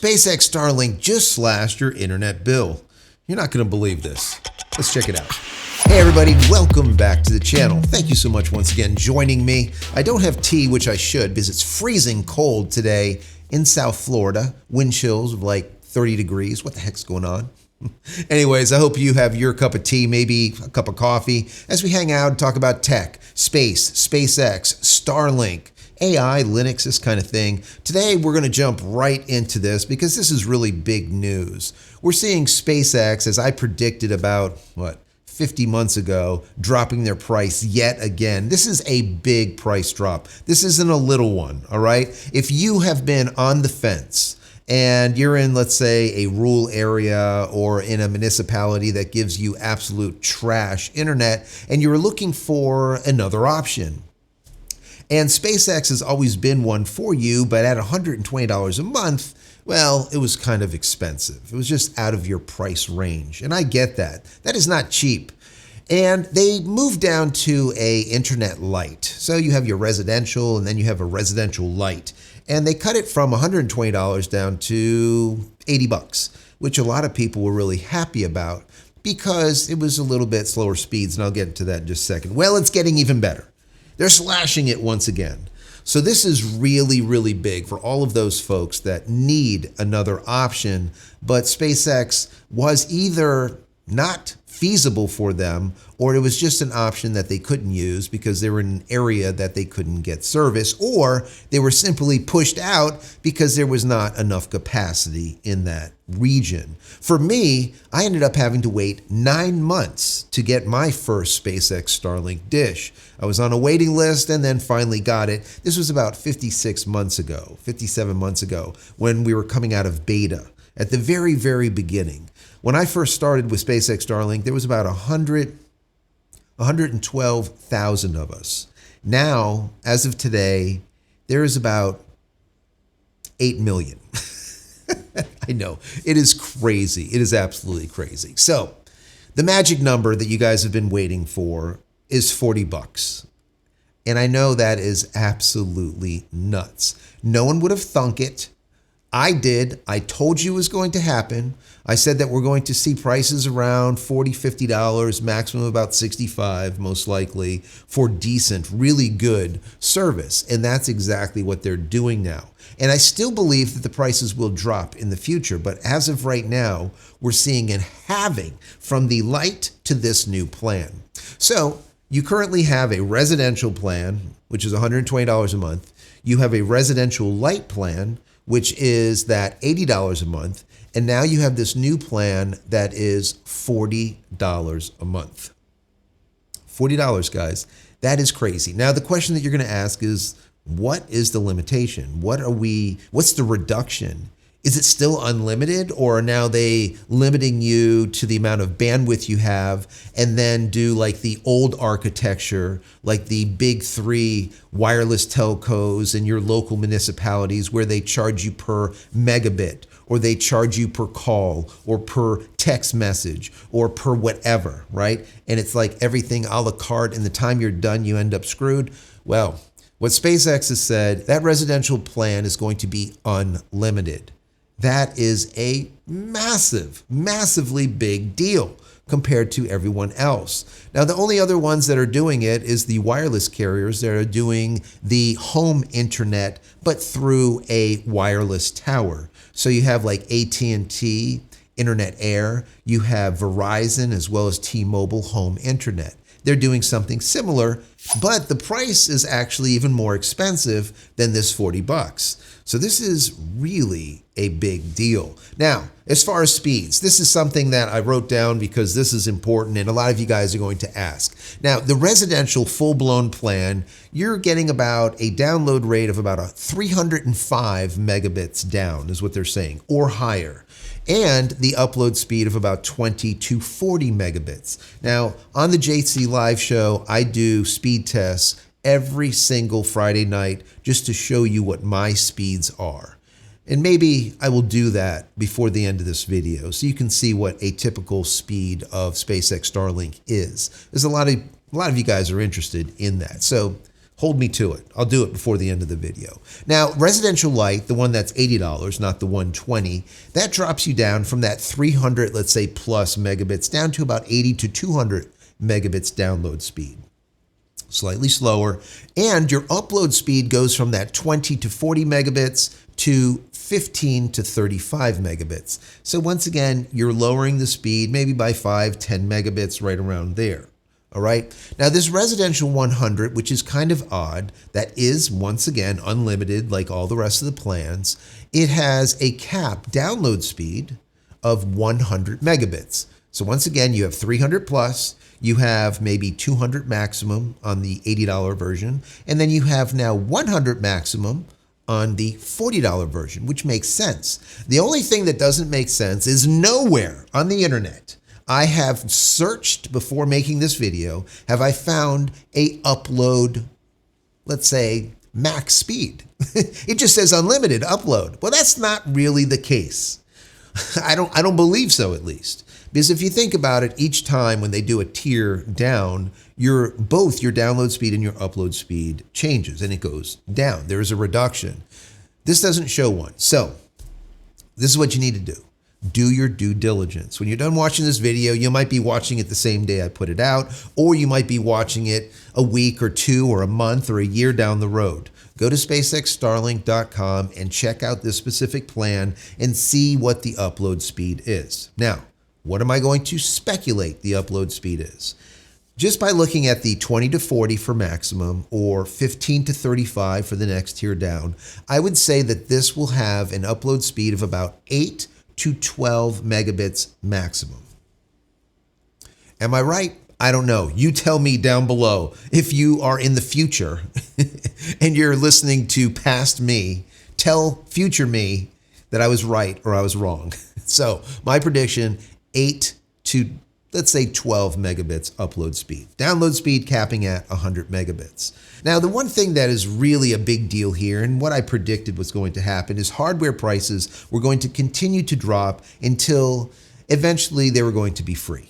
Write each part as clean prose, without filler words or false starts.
SpaceX Starlink just slashed your internet bill. You're not going to believe this. Let's check it out. Hey everybody, welcome back to the channel. Thank you so much once again joining me. I don't have tea, which I should, because it's freezing cold today in South Florida. Wind chills of like 30 degrees. What the heck's going on? Anyways, I hope you have your cup of tea, maybe a cup of coffee, as we hang out and talk about tech, space, SpaceX, Starlink, AI, Linux, this kind of thing. Today, we're going to jump right into this because this is really big news. We're seeing SpaceX, as I predicted about, 50 months ago, dropping their price yet again. This is a big price drop. This isn't a little one, all right? If you have been on the fence and you're in, let's say, a rural area or in a municipality that gives you absolute trash internet and you're looking for another option, and SpaceX has always been one for you, but at $120 a month, well, it was kind of expensive. It was just out of your price range. And I get that. That is not cheap. And they moved down to a internet light. So you have your residential and then you have a residential light. And they cut it from $120 down to 80 bucks, which a lot of people were really happy about because it was a little bit slower speeds. And I'll get into that in just a second. Well, it's getting even better. They're slashing it once again. So this is really, really big for all of those folks that need another option, but SpaceX was either not feasible for them or it was just an option that they couldn't use because they were in an area that they couldn't get service, or they were simply pushed out because there was not enough capacity in that region. For me, I ended up having to wait 9 months to get my first SpaceX Starlink dish. I was on a waiting list and then finally got it. This was about 57 months ago, when we were coming out of beta at the very, very beginning. When I first started with SpaceX Starlink, there was about 112,000 of us. Now, as of today, there is about 8 million. I know, it is crazy. It is absolutely crazy. So the magic number that you guys have been waiting for is 40 bucks. And I know that is absolutely nuts. No one would have thunk it. I did. I told you it was going to happen. I said that we're going to see prices around $40, $50, maximum about $65, most likely, for decent, really good service. And that's exactly what they're doing now. And I still believe that the prices will drop in the future. But as of right now, we're seeing a halving from the light to this new plan. So you currently have a residential plan, which is $120 a month. You have a residential light plan, which is that $80 a month. And now you have this new plan that is $40 a month. $40, guys. That is crazy. Now, the question that you're going to ask is, what is the limitation? What's the reduction? Is it still unlimited, or are now they limiting you to the amount of bandwidth you have and then do like the old architecture, like the big three wireless telcos in your local municipalities where they charge you per megabit, or they charge you per call or per text message or per whatever, right? And it's like everything a la carte, and the time you're done, you end up screwed. Well, what SpaceX has said, that residential plan is going to be unlimited. That is a massively big deal compared to everyone else. Now, the only other ones that are doing it is the wireless carriers that are doing the home internet, but through a wireless tower. So you have like AT&T, Internet Air, you have Verizon, as well as T-Mobile home internet. They're doing something similar, but the price is actually even more expensive than this 40 bucks. So this is really a big deal. Now, as far as speeds, this is something that I wrote down because this is important and a lot of you guys are going to ask. Now, the residential full-blown plan, you're getting about a download rate of about 305 megabits down is what they're saying, or higher. And the upload speed of about 20 to 40 megabits. Now, on the JC Live show, I do speed tests every single Friday night just to show you what my speeds are. And maybe I will do that before the end of this video so you can see what a typical speed of SpaceX Starlink is. There's a lot of you guys are interested in that. So Hold me to it. I'll do it before the end of the video. Now, residential light, the one that's $80, not the $120, that drops you down from that 300, let's say plus megabits, down to about 80 to 200 megabits download speed. Slightly slower. And your upload speed goes from that 20 to 40 megabits to 15 to 35 megabits. So once again, you're lowering the speed maybe by 5, 10 megabits, right around there. All right. Now this residential 100, which is kind of odd, that is once again unlimited like all the rest of the plans. It has a cap download speed of 100 megabits. So once again, you have 300 plus, you have maybe 200 maximum on the $80 version, and then you have now 100 maximum on the $40 version, which makes sense. The only thing that doesn't make sense is nowhere on the internet I have searched before making this video, have I found a upload, let's say, max speed. It just says unlimited upload. Well, that's not really the case. I don't believe so, at least. Because if you think about it, each time when they do a tier down, both your download speed and your upload speed changes and it goes down. There is a reduction. This doesn't show one. So this is what you need to do. Do your due diligence. When you're done watching this video, you might be watching it the same day I put it out, or you might be watching it a week or two or a month or a year down the road. Go to SpaceXStarlink.com and check out this specific plan and see what the upload speed is. Now, what am I going to speculate the upload speed is? Just by looking at the 20 to 40 for maximum or 15 to 35 for the next tier down, I would say that this will have an upload speed of about 8 to 12 megabits maximum. Am I right? I don't know. You tell me down below if you are in the future and you're listening to past me. Tell future me that I was right or I was wrong. So my prediction, 8 to, let's say, 12 megabits upload speed. Download speed capping at 100 megabits. Now, the one thing that is really a big deal here, and what I predicted was going to happen, is hardware prices were going to continue to drop until eventually they were going to be free.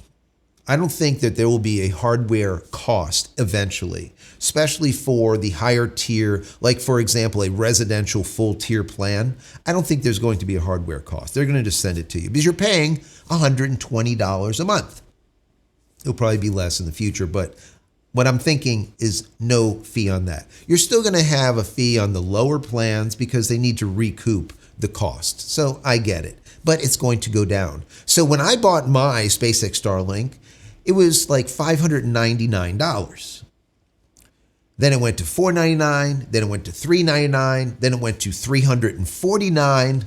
I don't think that there will be a hardware cost eventually, especially for the higher tier, like for example, a residential full tier plan. I don't think there's going to be a hardware cost. They're going to just send it to you because you're paying $120 a month. It'll probably be less in the future, but what I'm thinking is no fee on that. You're still going to have a fee on the lower plans because they need to recoup the cost. So I get it, but it's going to go down. So when I bought my SpaceX Starlink, it was like $599. Then it went to $499, then it went to $399, then it went to $349.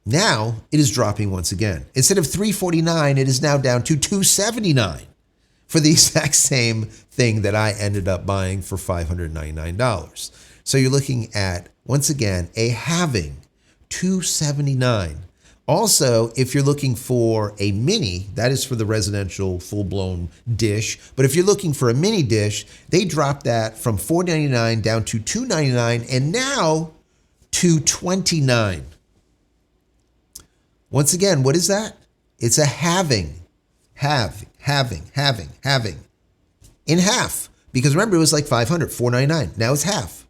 Now it is dropping once again. Instead of $349, it is now down to $279 for the exact same thing that I ended up buying for $599. So you're looking at, once again, a halving, $279. Also, if you're looking for a mini, that is for the residential full-blown dish. But if you're looking for a mini dish, they dropped that from $499 down to $299 and now $229. Once again, what is that? It's a halving. Halving. In half. Because remember, it was like $500, $499. Now it's half.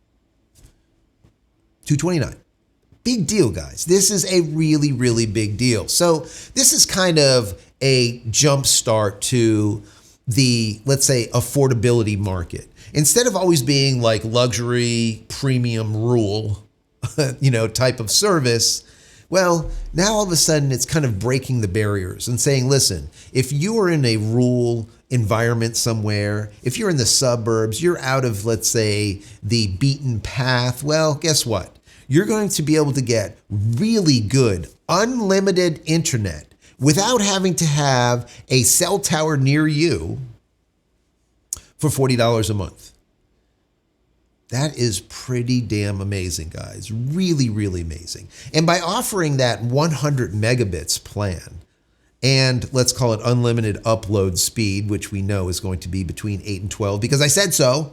$229. Big deal, guys. This is a really, really big deal. So this is kind of a jump start to the, let's say, affordability market. Instead of always being like luxury, premium rule, type of service, well, now all of a sudden it's kind of breaking the barriers and saying, listen, if you are in a rural environment somewhere, if you're in the suburbs, you're out of, let's say, the beaten path, well, guess what? You're going to be able to get really good, unlimited internet without having to have a cell tower near you for $40 a month. That is pretty damn amazing, guys. Really, really amazing. And by offering that 100 megabits plan, and let's call it unlimited upload speed, which we know is going to be between 8 and 12, because I said so,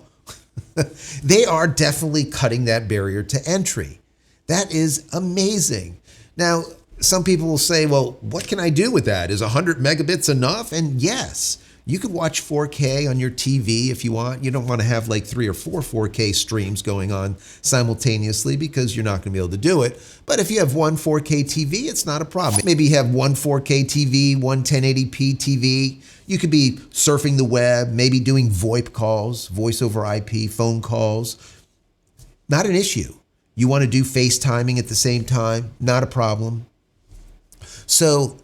they are definitely cutting that barrier to entry. That is amazing. Now, some people will say, well, what can I do with that? Is 100 megabits enough? And yes, You could watch 4K on your TV if you want. You don't want to have like 3 or 4 4K streams going on simultaneously because you're not going to be able to do it. But if you have one 4K TV, it's not a problem. Maybe you have one 4K TV, one 1080p TV. You could be surfing the web, maybe doing VoIP calls, voice over IP, phone calls. Not an issue. You want to do FaceTiming at the same time? Not a problem. So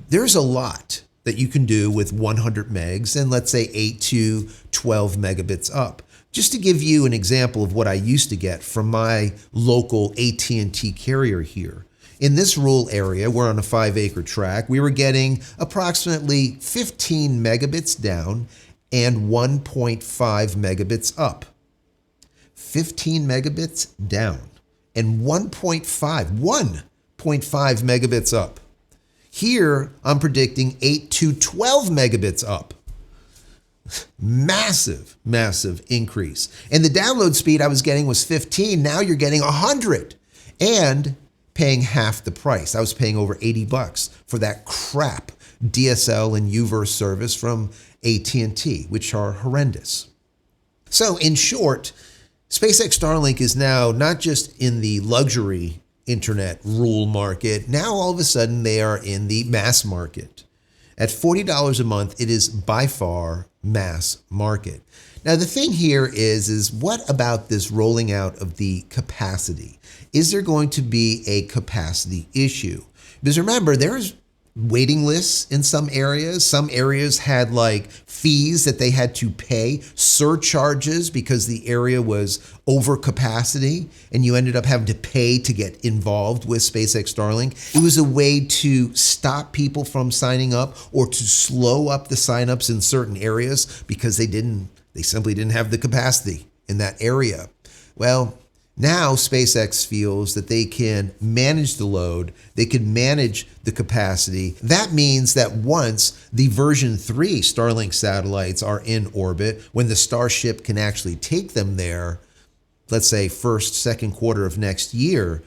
there's a lot that you can do with 100 megs and let's say 8 to 12 megabits up. Just to give you an example of what I used to get from my local AT&T carrier here. In this rural area, we're on a 5-acre tract, we were getting approximately 15 megabits down and 1.5 megabits up. 15 megabits down and 1.5 megabits up. Here, I'm predicting 8 to 12 megabits up. Massive, massive increase. And the download speed I was getting was 15. Now you're getting 100 and paying half the price. I was paying over 80 bucks for that crap DSL and UVerse service from AT&T, which are horrendous. So in short, SpaceX Starlink is now not just in the luxury internet rural market. Now all of a sudden they are in the mass market. At $40 a month, it is by far mass market. Now the thing here is what about this rolling out of the capacity? Is there going to be a capacity issue? Because remember, there's waiting lists in some areas. Some areas had like fees that they had to pay, surcharges because the area was over capacity and you ended up having to pay to get involved with SpaceX Starlink. It was a way to stop people from signing up or to slow up the signups in certain areas because they simply didn't have the capacity in that area. Well, now SpaceX feels that they can manage the load, they can manage the capacity. That means that once the version 3 Starlink satellites are in orbit, when the Starship can actually take them there, let's say first, second quarter of next year,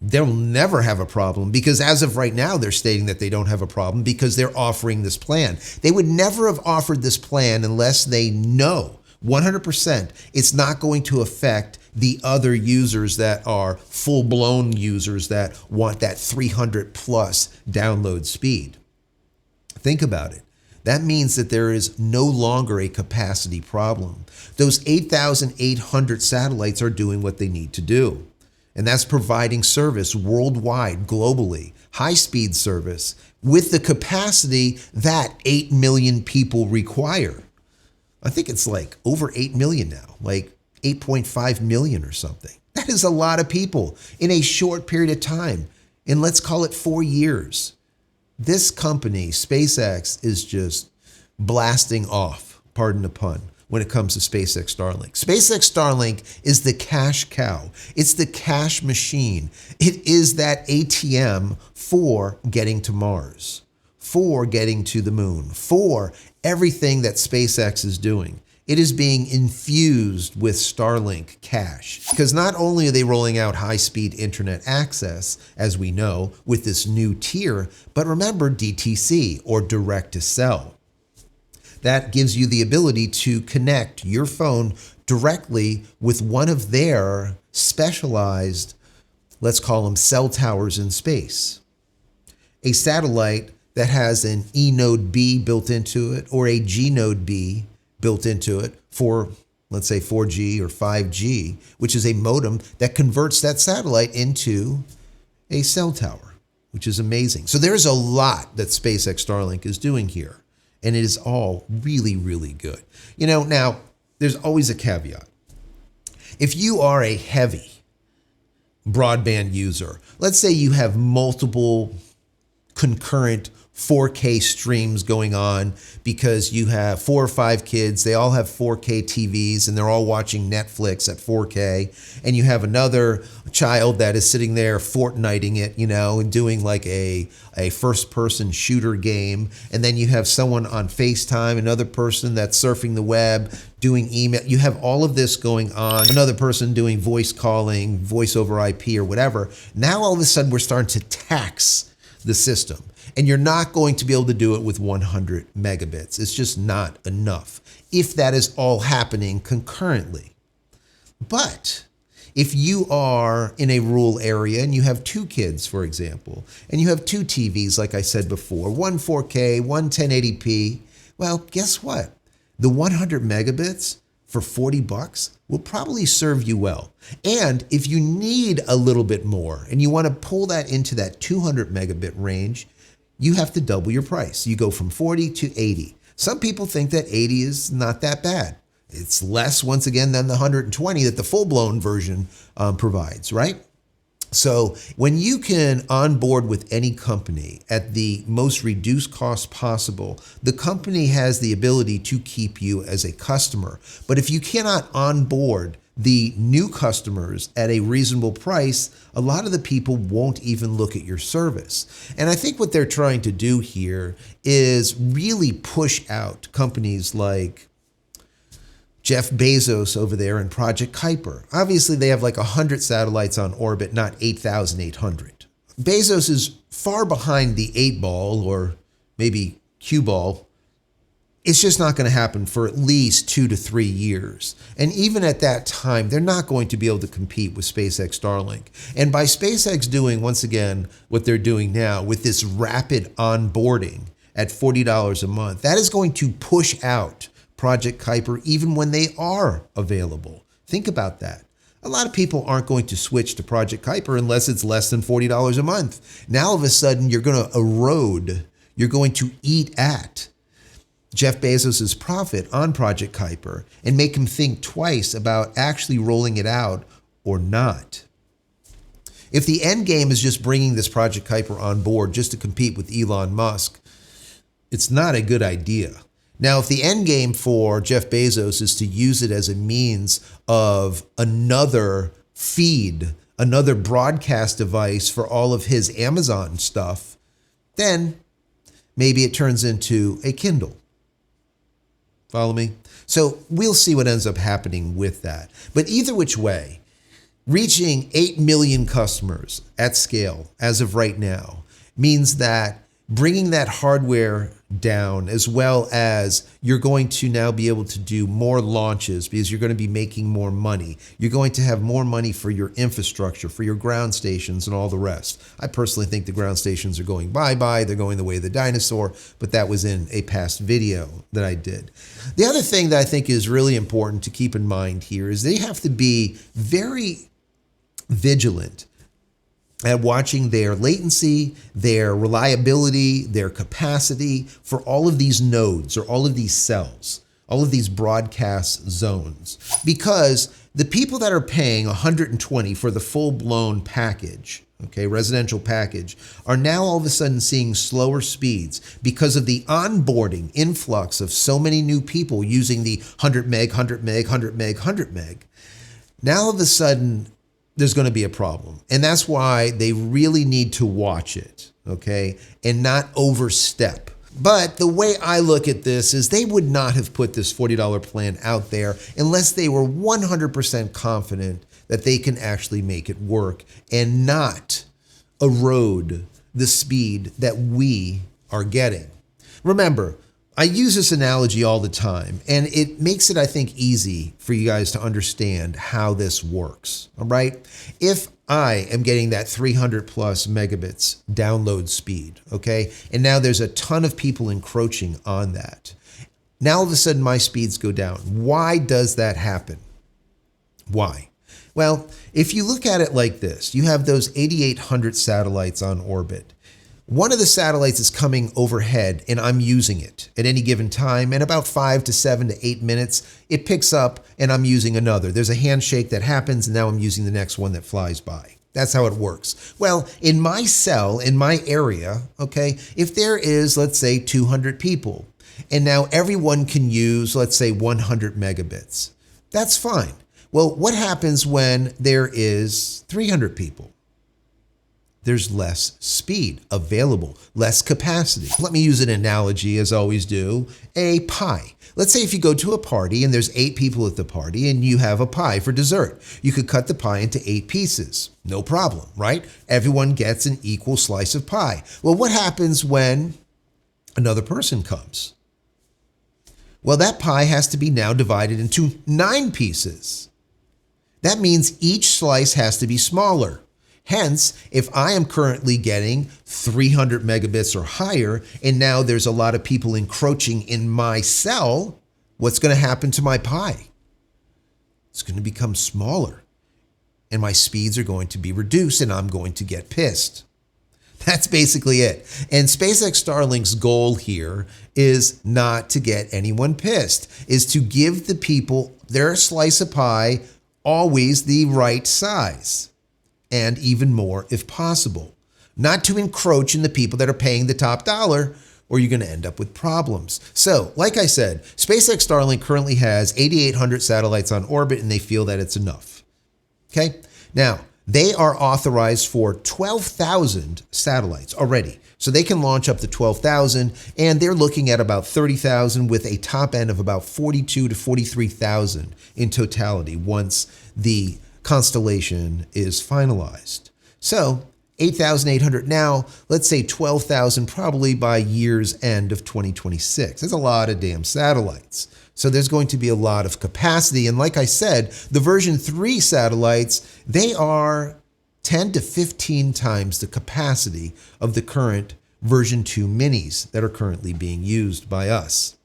they'll never have a problem because as of right now, they're stating that they don't have a problem because they're offering this plan. They would never have offered this plan unless they know 100% it's not going to affect the other users that are full-blown users that want that 300 plus download speed. Think about it. That means that there is no longer a capacity problem. Those 8,800 satellites are doing what they need to do. And that's providing service worldwide, globally, high-speed service with the capacity that 8 million people require. I think it's like over 8 million now, like 8.5 million or something. That is a lot of people in a short period of time. And let's call it 4 years. This company, SpaceX, is just blasting off, pardon the pun, when it comes to SpaceX Starlink. SpaceX Starlink is the cash cow. It's the cash machine. It is that ATM for getting to Mars, for getting to the moon, for everything that SpaceX is doing. It is being infused with Starlink cash because not only are they rolling out high-speed internet access, as we know, with this new tier, but remember DTC or direct to cell. That gives you the ability to connect your phone directly with one of their specialized, let's call them cell towers in space. A satellite that has an E node B built into it or a G node B built into it for, let's say, 4G or 5G, which is a modem that converts that satellite into a cell tower, which is amazing. So there's a lot that SpaceX Starlink is doing here, and it is all really, really good. You know, now, there's always a caveat. If you are a heavy broadband user, let's say you have multiple concurrent 4K streams going on because you have 4 or 5 kids, they all have 4K TVs and they're all watching Netflix at 4K, and you have another child that is sitting there Fortniting it, you know, and doing like a first-person shooter game, and then you have someone on FaceTime, another person that's surfing the web, doing email. You have all of this going on, another person doing voice calling, voice over IP or whatever. Now all of a sudden we're starting to tax the system. And you're not going to be able to do it with 100 megabits. It's just not enough if that is all happening concurrently. But if you are in a rural area and you have 2 kids, for example, and you have 2 TVs, like I said before, one 4K, one 1080p, well, guess what? The 100 megabits for $40 will probably serve you well. And if you need a little bit more and you want to pull that into that 200 megabit range, you have to double your price. You go from 40 to 80. Some people think that 80 is not that bad. It's less, once again, than the 120 that the full-blown version provides, right? So when you can onboard with any company at the most reduced cost possible, the company has the ability to keep you as a customer. But if you cannot onboard the new customers at a reasonable price, a lot of the people won't even look at your service. And I think what they're trying to do here is really push out companies like Jeff Bezos over there in Project Kuiper. Obviously, they have like 100 satellites on orbit, not 8,800. Bezos is far behind the 8-ball, or maybe cue ball. It's just not going to happen for at least 2 to 3 years. And even at that time, they're not going to be able to compete with SpaceX Starlink. And by SpaceX doing, once again, what they're doing now with this rapid onboarding at $40 a month, that is going to push out Project Kuiper even when they are available. Think about that. A lot of people aren't going to switch to Project Kuiper unless it's less than $40 a month. Now all of a sudden you're going to erode, you're going to eat at Jeff Bezos' profit on Project Kuiper and make him think twice about actually rolling it out or not. If the end game is just bringing this Project Kuiper on board just to compete with Elon Musk, it's not a good idea. Now, if the end game for Jeff Bezos is to use it as a means of another feed, another broadcast device for all of his Amazon stuff, then maybe it turns into a Kindle. Follow me? So we'll see what ends up happening with that. But either which way, reaching 8 million customers at scale as of right now means that bringing that hardware down, as well as you're going to now be able to do more launches because you're going to be making more money. You're going to have more money for your infrastructure, for your ground stations and all the rest. I personally think the ground stations are going bye-bye. They're going the way of the dinosaur, but that was in a past video that I did. The other thing that I think is really important to keep in mind here is they have to be very vigilant at watching their latency, their reliability, their capacity for all of these nodes or all of these cells, all of these broadcast zones. Because the people that are paying $120 for the full-blown package, okay, residential package, are now all of a sudden seeing slower speeds because of the onboarding influx of so many new people using the 100 meg, 100 meg, 100 meg, 100 meg. Now all of a sudden, there's going to be a problem. And that's why they really need to watch it, okay, and not overstep. But the way I look at this is they would not have put this $40 plan out there unless they were 100% confident that they can actually make it work and not erode the speed that we are getting. Remember, I use this analogy all the time, and it makes it, I think, easy for you guys to understand how this works, all right? If I am getting that 300 plus megabits download speed, okay, and now there's a ton of people encroaching on that, now all of a sudden my speeds go down. Why does that happen? Why? Well, if you look at it like this, you have those 8,800 satellites on orbit. One of the satellites is coming overhead and I'm using it at any given time. And about 5 to 7 to 8 minutes, it picks up and I'm using another. There's a handshake that happens and now I'm using the next one that flies by. That's how it works. Well, in my cell, in my area, okay, if there is, let's say 200 people and now everyone can use, let's say 100 megabits, that's fine. Well, what happens when there is 300 people? there's less speed available, less capacity. Let me use an analogy, as I always do, a pie. Let's say if you go to a party and there's 8 people at the party and you have a pie for dessert. You could cut the pie into 8 pieces. No problem, right? Everyone gets an equal slice of pie. Well, what happens when another person comes? Well, that pie has to be now divided into 9 pieces. That means each slice has to be smaller. Hence, if I am currently getting 300 megabits or higher, and now there's a lot of people encroaching in my cell, what's going to happen to my pie? It's going to become smaller, and my speeds are going to be reduced, and I'm going to get pissed. That's basically it. And SpaceX Starlink's goal here is not to get anyone pissed, is to give the people their slice of pie always the right size, and even more if possible. Not to encroach in the people that are paying the top dollar, or you're going to end up with problems. So, like I said, SpaceX Starlink currently has 8,800 satellites on orbit, and they feel that it's enough. Okay? Now, they are authorized for 12,000 satellites already. So they can launch up to 12,000, and they're looking at about 30,000 with a top end of about 42 to 43,000 in totality once the constellation is finalized. So 8,800 now, let's say 12,000 probably by year's end of 2026. That's a lot of damn satellites. So there's going to be a lot of capacity. And like I said, the version 3 satellites, they are 10 to 15 times the capacity of the current version 2 minis that are currently being used by us.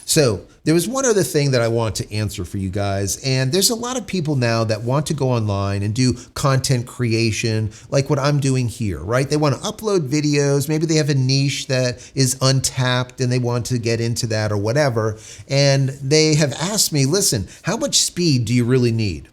So there was one other thing that I want to answer for you guys, and there's a lot of people now that want to go online and do content creation like what I'm doing here, right? They want to upload videos, maybe they have a niche that is untapped and they want to get into that or whatever, and they have asked me, listen, how much speed do you really need?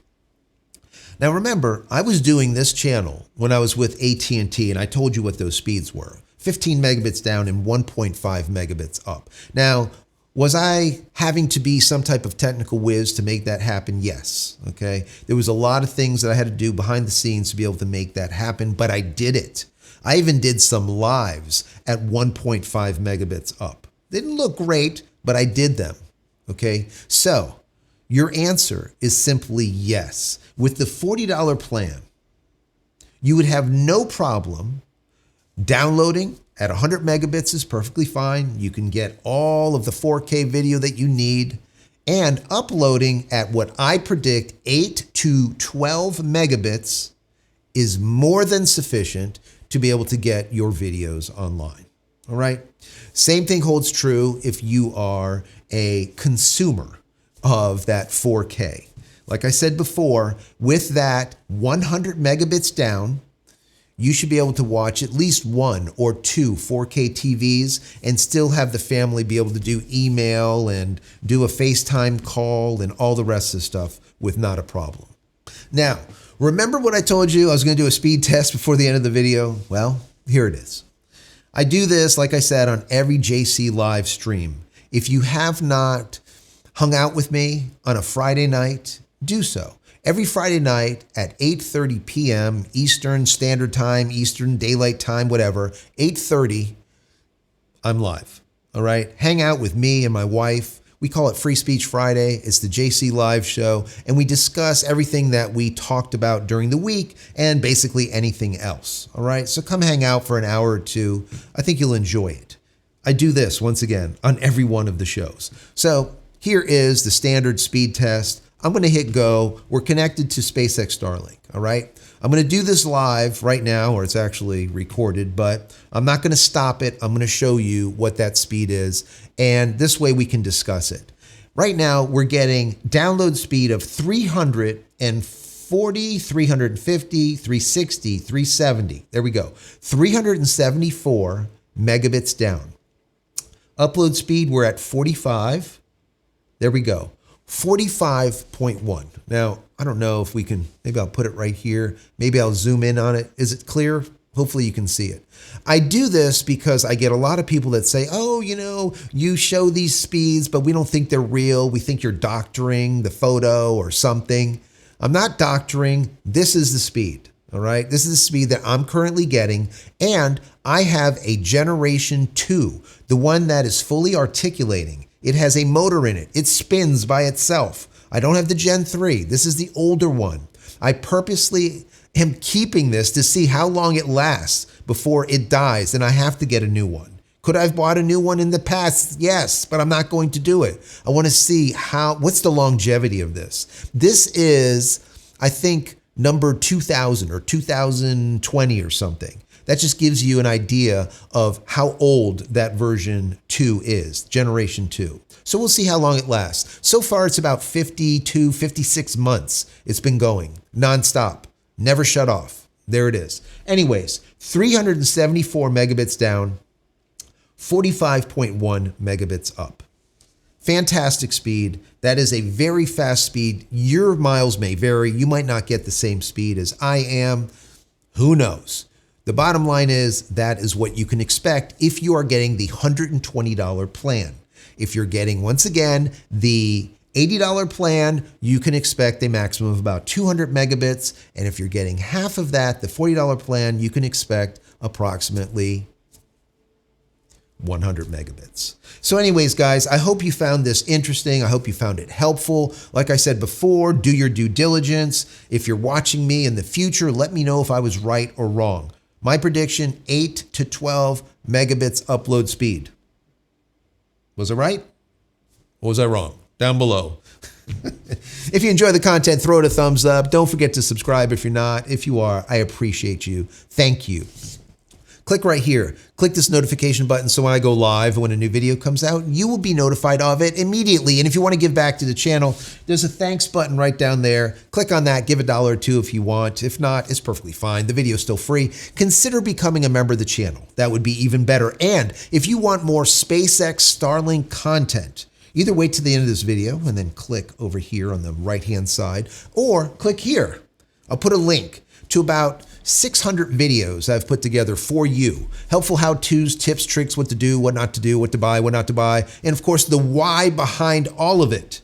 Now remember, I was doing this channel when I was with AT&T, and I told you what those speeds were. 15 megabits down and 1.5 megabits up. Now, was I having to be some type of technical whiz to make that happen? Yes, okay? There was a lot of things that I had to do behind the scenes to be able to make that happen, but I did it. I even did some lives at 1.5 megabits up. They didn't look great, but I did them, okay? So your answer is simply yes. With the $40 plan, you would have no problem downloading at 100 megabits is perfectly fine. You can get all of the 4K video that you need, and uploading at what I predict 8 to 12 megabits is more than sufficient to be able to get your videos online. All right. Same thing holds true if you are a consumer of that 4K. Like I said before, with that 100 megabits down, you should be able to watch at least 1 or 2 4K TVs and still have the family be able to do email and do a FaceTime call and all the rest of the stuff with not a problem. Now, remember what I told you I was going to do a speed test before the end of the video? Well, here it is. I do this, like I said, on every JC live stream. If you have not hung out with me on a Friday night, do so. Every Friday night at 8:30 p.m. Eastern Standard Time, Eastern Daylight Time, whatever, 8:30, I'm live, all right? Hang out with me and my wife. We call it Free Speech Friday. It's the JC Live show, and we discuss everything that we talked about during the week and basically anything else, all right? So come hang out for an hour or two. I think you'll enjoy it. I do this, once again, on every one of the shows. So here is the standard speed test. I'm going to hit go. We're connected to SpaceX Starlink, all right? I'm going to do this live right now, or it's actually recorded, but I'm not going to stop it. I'm going to show you what that speed is, and this way we can discuss it. Right now, we're getting download speed of 340, 350, 360, 370. There we go. 374 megabits down. Upload speed, we're at 45. There we go. 45.1. Now, I don't know if we can, maybe I'll put it right here. Maybe I'll zoom in on it. Is it clear? Hopefully you can see it. I do this because I get a lot of people that say, oh, you know, you show these speeds, but we don't think they're real. We think you're doctoring the photo or something. I'm not doctoring. This is the speed. All right, this is the speed that I'm currently getting, and I have a Generation 2, the one that is fully articulating. It has a motor in it. It spins by itself. I don't have the Gen 3. This is the older one. I purposely am keeping this to see how long it lasts before it dies, and I have to get a new one. Could I have bought a new one in the past? Yes, but I'm not going to do it. I want to see what's the longevity of this. This is, I think, number 2000 or 2020 or something. That just gives you an idea of how old that version 2 is, Generation 2. So we'll see how long it lasts. So far, it's about 52, 56 months it's been going, nonstop, never shut off. There it is. Anyways, 374 megabits down, 45.1 megabits up. Fantastic speed. That is a very fast speed. Your miles may vary. You might not get the same speed as I am. Who knows? The bottom line is that is what you can expect if you are getting the $120 plan. If you're getting, once again, the $80 plan, you can expect a maximum of about 200 megabits. And if you're getting half of that, the $40 plan, you can expect approximately 100 megabits. So anyways, guys, I hope you found this interesting. I hope you found it helpful. Like I said before, do your due diligence. If you're watching me in the future, let me know if I was right or wrong. My prediction, 8 to 12 megabits upload speed. Was I right? Or was I wrong? Down below. If you enjoy the content, throw it a thumbs up. Don't forget to subscribe if you're not. If you are, I appreciate you. Thank you. Click right here. Click this notification button so when I go live, when a new video comes out, you will be notified of it immediately. And if you want to give back to the channel, there's a thanks button right down there. Click on that, give $1 or $2 if you want. If not, it's perfectly fine. The video is still free. Consider becoming a member of the channel. That would be even better. And if you want more SpaceX Starlink content, either wait to the end of this video and then click over here on the right-hand side, or click here. I'll put a link to about 600 videos I've put together for you. Helpful how-tos, tips, tricks, what to do, what not to do, what to buy, what not to buy, and of course the why behind all of it,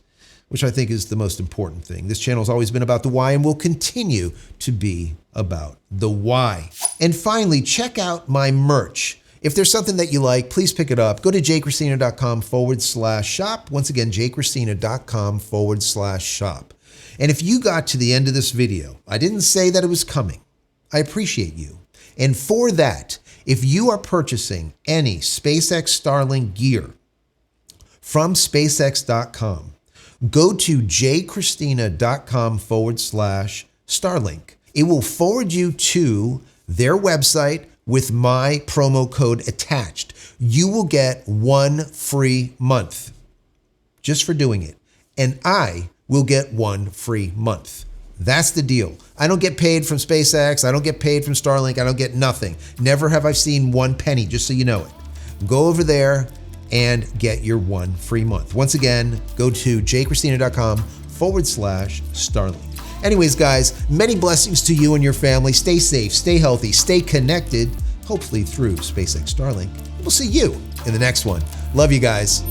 which I think is the most important thing. This channel has always been about the why and will continue to be about the why. And finally, check out my merch. If there's something that you like, please pick it up. Go to JCristina.com/shop. Once again, JCristina.com/shop. And if you got to the end of this video, I didn't say that it was coming. I appreciate you. And for that, if you are purchasing any SpaceX Starlink gear from SpaceX.com, go to JCristina.com/Starlink. It will forward you to their website with my promo code attached. You will get 1 free month just for doing it. And I will get 1 free month. That's the deal. I don't get paid from SpaceX. I don't get paid from Starlink. I don't get nothing. Never have I seen 1 penny, just so you know it. Go over there and get your 1 free month. Once again, go to JCristina.com/Starlink. Anyways, guys, many blessings to you and your family. Stay safe, stay healthy, stay connected, hopefully through SpaceX Starlink. We'll see you in the next one. Love you guys.